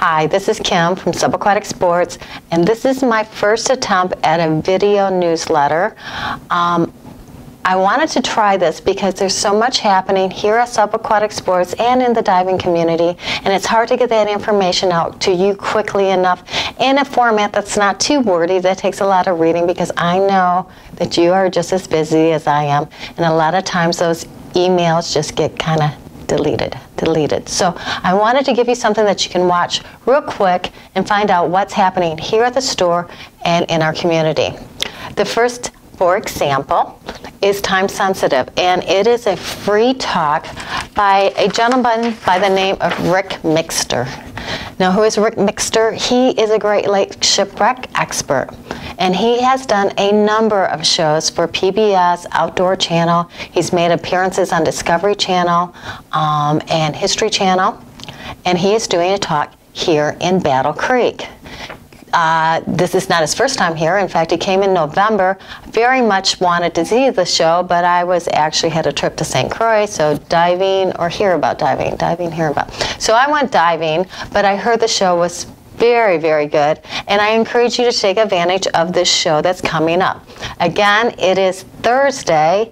Hi, this is Kim from Subaquatic Sports, and this is my first attempt at a video newsletter. I wanted to try this because there's so much happening here at Subaquatic Sports and in the diving community, and it's hard to get that information out to you quickly enough in a format that's not too wordy, that takes a lot of reading, because I know that you are just as busy as I am, and a lot of times those emails just get kind of deleted. So I wanted to give you something that you can watch real quick and find out what's happening here at the store and in our community. The first, for example, is time sensitive, and it is a free talk by a gentleman by the name of Rick Mixter. Now, who is Rick Mixter? He is a Great Lakes shipwreck expert, and he has done a number of shows for PBS, Outdoor Channel. He's made appearances on Discovery Channel and History Channel, and he is doing a talk here in Battle Creek. This is not his first time here. In fact, he came in November. Very much wanted to see the show, but I had a trip to St. Croix, so diving, hear about. So I went diving, but I heard the show was very, very good, and I encourage you to take advantage of this show that's coming up. Again, it is Thursday,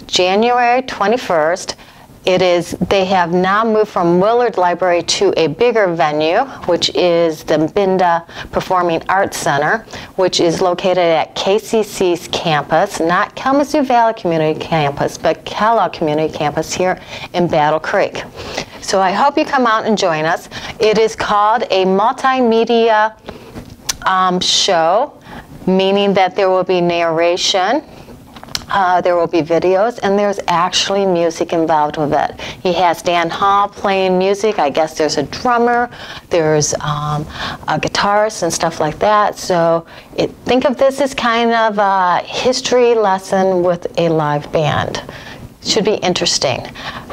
January 21st. They have now moved from Willard Library to a bigger venue, which is the Binda Performing Arts Center, which is located at KCC's campus, not Kalamazoo Valley Community Campus, but Kellogg Community Campus here in Battle Creek. So I hope you come out and join us. It is called a multimedia show, meaning that there will be narration, there will be videos, and there's actually music involved with it. He has Dan Hall playing music. I guess there's a drummer, there's a guitarist and stuff like that. So think of this as kind of a history lesson with a live band. Should be interesting.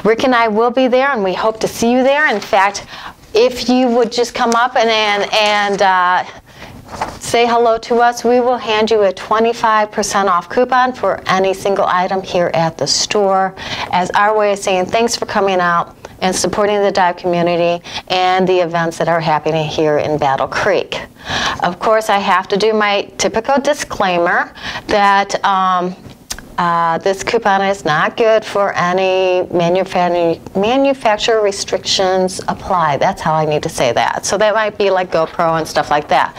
Rick and I will be there, and we hope to see you there. In fact, if you would just come up and say hello to us, we will hand you a 25% off coupon for any single item here at the store, as our way of saying thanks for coming out and supporting the dive community and the events that are happening here in Battle Creek. Of course, I have to do my typical disclaimer that this coupon is not good for any manufacturer restrictions apply. That's how I need to say that. So that might be like GoPro and stuff like that.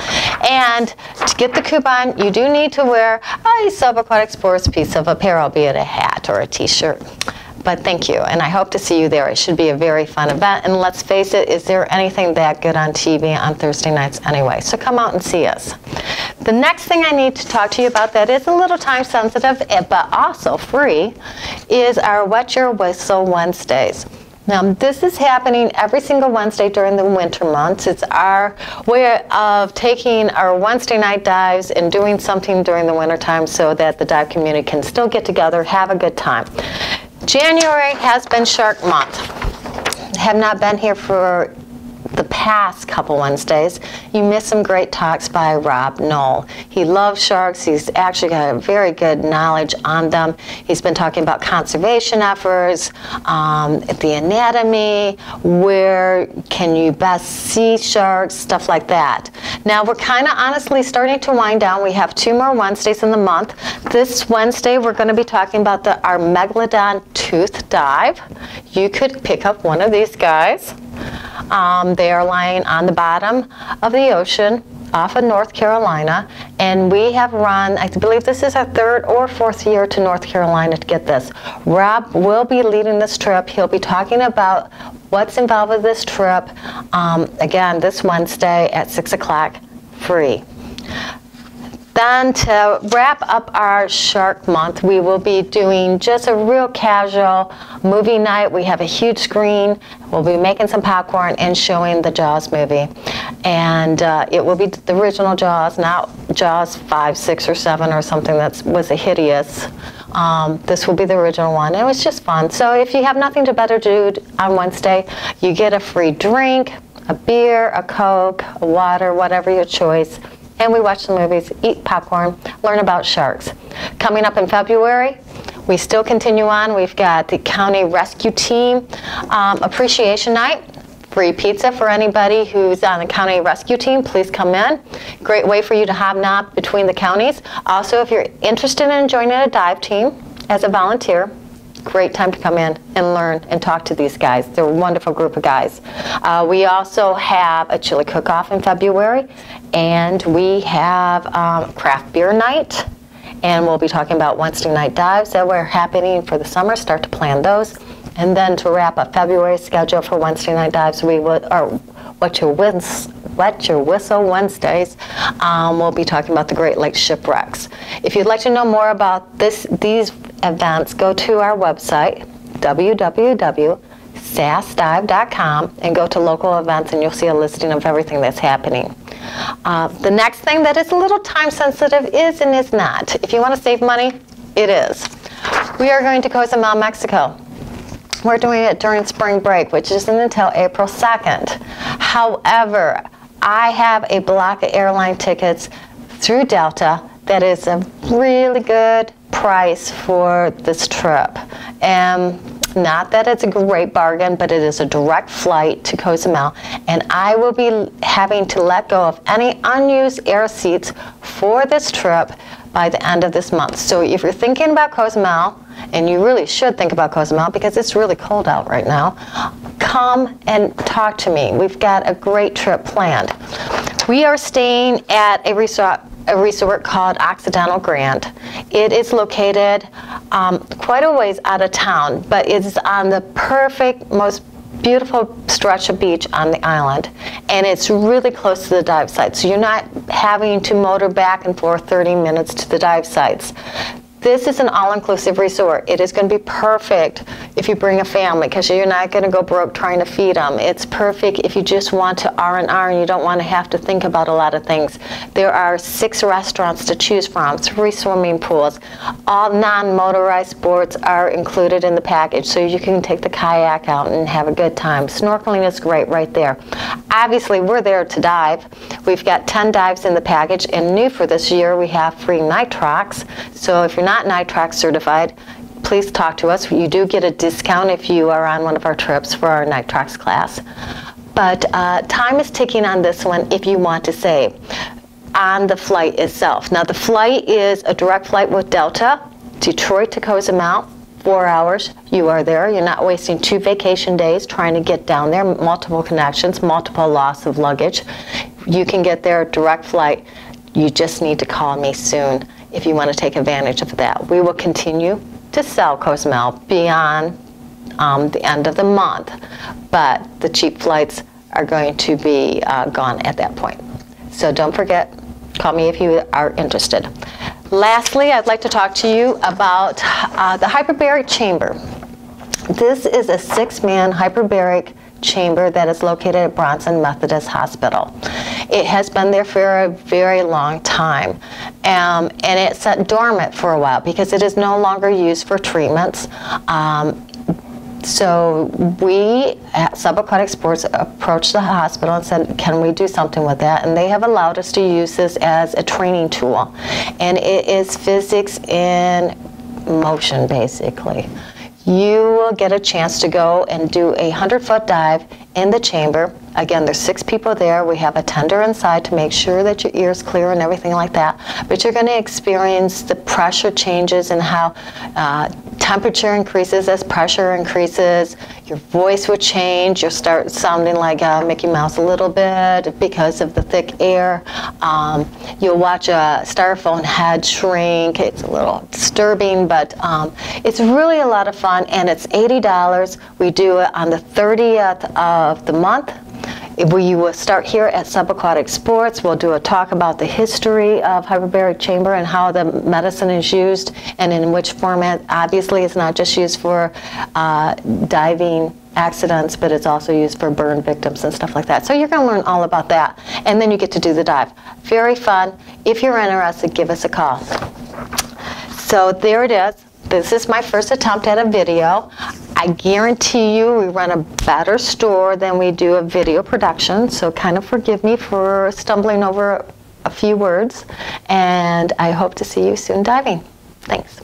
And to get the coupon, you do need to wear a Subaquatic Sports piece of apparel, be it a hat or a t-shirt. But thank you, and I hope to see you there. It should be a very fun event, and let's face it, is there anything that good on TV on Thursday nights anyway? So come out and see us. The next thing I need to talk to you about that is a little time sensitive, but also free, is our Wet Your Whistle Wednesdays. Now, this is happening every single Wednesday during the winter months. It's our way of taking our Wednesday night dives and doing something during the winter time so that the dive community can still get together, have a good time. January has been Shark Month. Have not been here for the past couple Wednesdays. You missed some great talks by Rob Knoll. He loves sharks. He's actually got a very good knowledge on them. He's been talking about conservation efforts, the anatomy, where can you best see sharks, stuff like that. Now, we're kind of honestly starting to wind down. We have 2 more Wednesdays in the month. This Wednesday, we're going to be talking about our Megalodon tooth dive. You could pick up one of these guys. They are lying on the bottom of the ocean off of North Carolina, and we have run, I believe this is our 3rd or 4th year to North Carolina to get this. Rob will be leading this trip. He'll be talking about what's involved with this trip, again, this Wednesday at 6 o'clock, free. Then to wrap up our Shark Month, we will be doing just a real casual movie night. We have a huge screen. We'll be making some popcorn and showing the Jaws movie. And it will be the original Jaws, not Jaws 5, 6, or 7 or something that was a hideous. This will be the original one. It was just fun. So if you have nothing better to do on Wednesday, you get a free drink, a beer, a Coke, a water, whatever your choice. And we watch the movies, eat popcorn, learn about sharks. Coming up in February, we still continue on. We've got the County Rescue Team Appreciation Night Free pizza for anybody who's on the county rescue team. Please come in. Great way for you to hobnob between the counties. Also, if you're interested in joining a dive team as a volunteer, great time to come in and learn and talk to these guys. They're a wonderful group of guys. We also have a chili cook-off in February, and we have craft beer night, and we'll be talking about Wednesday night dives that were happening for the summer. Start to plan those. And then to wrap up February's schedule for Wednesday night dives, we will, or Wet Your Whistle Wednesdays, we'll be talking about the Great Lakes shipwrecks. If you'd like to know more about these events, go to our website, www.sasdive.com, and go to local events, and you'll see a listing of everything that's happening. The next thing that is a little time sensitive is and is not. If you want to save money, it is. We are going to Cozumel, Mexico. We're doing it during spring break, which isn't until April 2nd. However, I have a block of airline tickets through Delta that is a really good price for this trip. And not that it's a great bargain, but it is a direct flight to Cozumel, and I will be having to let go of any unused air seats for this trip by the end of this month. So if you're thinking about Cozumel, and you really should think about Cozumel because it's really cold out right now, come and talk to me. We've got a great trip planned. We are staying at a resort called Occidental Grand. It is located quite a ways out of town, but it's on the perfect, most beautiful stretch of beach on the island, and it's really close to the dive site, so you're not having to motor back and forth 30 minutes to the dive sites. This is an all-inclusive resort. It is going to be perfect if you bring a family because you're not going to go broke trying to feed them. It's perfect if you just want to R&R and you don't want to have to think about a lot of things. There are 6 restaurants to choose from, 3 swimming pools. All non-motorized sports are included in the package, so you can take the kayak out and have a good time. Snorkeling is great right there. Obviously, we're there to dive. We've got 10 dives in the package, and new for this year, we have free nitrox. So if you're not nitrox certified, please talk to us. You do get a discount if you are on one of our trips for our nitrox class. But time is ticking on this one if you want to save on the flight itself. Now the flight is a direct flight with Delta, Detroit to Cozumel, 4 hours. You are there. You're not wasting 2 vacation days trying to get down there, multiple connections, multiple loss of luggage. You can get there direct flight. You just need to call me soon if you want to take advantage of that. We will continue to sell Cozumel beyond the end of the month, but the cheap flights are going to be gone at that point. So don't forget, call me if you are interested. Lastly, I'd like to talk to you about the Hyperbaric Chamber. This is a 6-man hyperbaric chamber that is located at Bronson Methodist Hospital. It has been there for a very long time, and it sat dormant for a while because it is no longer used for treatments. So we at Subaquatic Sports approached the hospital and said, can we do something with that? And they have allowed us to use this as a training tool. And it is physics in motion, basically. You will get a chance to go and do a 100-foot dive in the chamber. Again, there's 6 people there. We have a tender inside to make sure that your ear's clear and everything like that. But you're going to experience the pressure changes and how temperature increases as pressure increases. Your voice will change. You'll start sounding like Mickey Mouse a little bit because of the thick air. You'll watch a styrofoam head shrink. It's a little disturbing, but it's really a lot of fun, and it's $80. We do it on the 30th of the month. We will start here at Subaquatic Sports. We'll do a talk about the history of hyperbaric chamber and how the medicine is used and in which format. Obviously, it's not just used for diving accidents, but it's also used for burn victims and stuff like that. So you're going to learn all about that, and then you get to do the dive. Very fun. If you're interested, give us a call. So there it is. This is my first attempt at a video. I guarantee you we run a better store than we do a video production, so kind of forgive me for stumbling over a few words, and I hope to see you soon diving. Thanks.